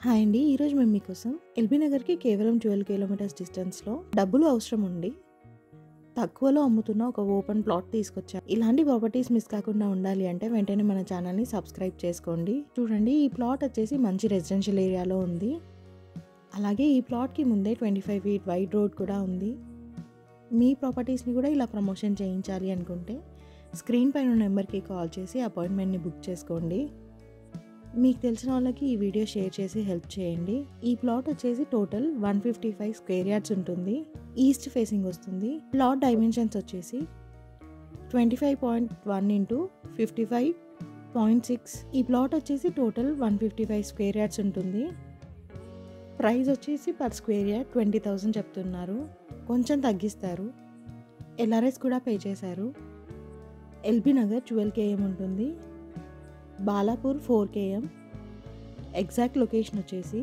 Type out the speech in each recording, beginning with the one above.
Hi అండి. ఈరోజు మేము మీకోసం ఎల్బీ నగర్‌కి కేవలం 12 కిలోమీటర్స్ డిస్టెన్స్‌లో డబ్బులు అవసరం ఉండి తక్కువలో అమ్ముతున్న ఒక ఓపెన్ ప్లాట్ తీసుకొచ్చాం. ఇలాంటి ప్రాపర్టీస్ మిస్ కాకుండా ఉండాలి అంటే వెంటనే మన ఛానల్‌ని సబ్స్క్రైబ్ చేసుకోండి. చూడండి, ఈ ప్లాట్ వచ్చేసి మంచి రెసిడెన్షియల్ ఏరియాలో ఉంది. అలాగే ఈ ప్లాట్‌కి ముందే 25 ఫీట్ వైడ్ రోడ్ కూడా ఉంది. మీ ప్రాపర్టీస్‌ని కూడా ఇలా ప్రమోషన్ చేయించాలి అనుకుంటే స్క్రీన్ పైన నెంబర్‌కి కాల్ చేసి అపాయింట్మెంట్‌ని బుక్ చేసుకోండి. మీకు తెలిసిన వాళ్ళకి ఈ వీడియో షేర్ చేసి హెల్ప్ చేయండి. ఈ ప్లాట్ వచ్చేసి టోటల్ 155 స్క్వేర్ యార్డ్స్ ఉంటుంది. ఈస్ట్ ఫేసింగ్ వస్తుంది. ప్లాట్ డైమెన్షన్స్ వచ్చేసి 25.1 ఇంటూ 55.6. ఈ ప్లాట్ వచ్చేసి టోటల్ 155 స్క్వేర్ యార్డ్స్ ఉంటుంది. ప్రైస్ వచ్చేసి పర్ స్క్వేర్ యార్డ్ 20,000 చెప్తున్నారు. కొంచెం తగ్గిస్తారు. ఎల్ఆర్ఎస్ కూడా పే చేశారు. ఎల్బీ నగర్ 12 km ఉంటుంది. బాలాపూర్ 4 km. ఎగ్జాక్ట్ లొకేషన్ వచ్చేసి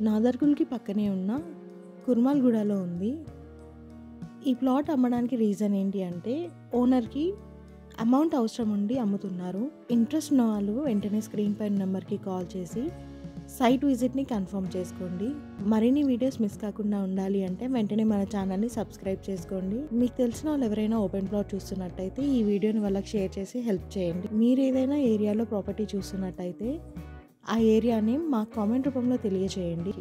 నాదర్గుల్కి పక్కనే ఉన్న కుర్మాల్గూడలో ఉంది. ఈ ప్లాట్ అమ్మడానికి రీజన్ ఏంటి అంటే ఓనర్కి అమౌంట్ అవసరం ఉండి అమ్ముతున్నారు. ఇంట్రెస్ట్ ఉన్న వాళ్ళు వెంటనే స్క్రీన్ పైన నెంబర్కి కాల్ చేసి సైట్ విజిట్ని కన్ఫర్మ్ చేసుకోండి. మరిన్ని వీడియోస్ మిస్ కాకుండా ఉండాలి అంటే వెంటనే మన ఛానల్ని సబ్స్క్రైబ్ చేసుకోండి. మీకు తెలిసిన వాళ్ళు ఎవరైనా ఓపెన్ ప్లాట్ చూస్తున్నట్టయితే ఈ వీడియోని వాళ్ళకి షేర్ చేసి హెల్ప్ చేయండి. మీరు ఏదైనా ఏరియాలో ప్రాపర్టీ చూస్తున్నట్టయితే ఆ ఏరియాని మాకు కామెంట్ రూపంలో తెలియజేయండి.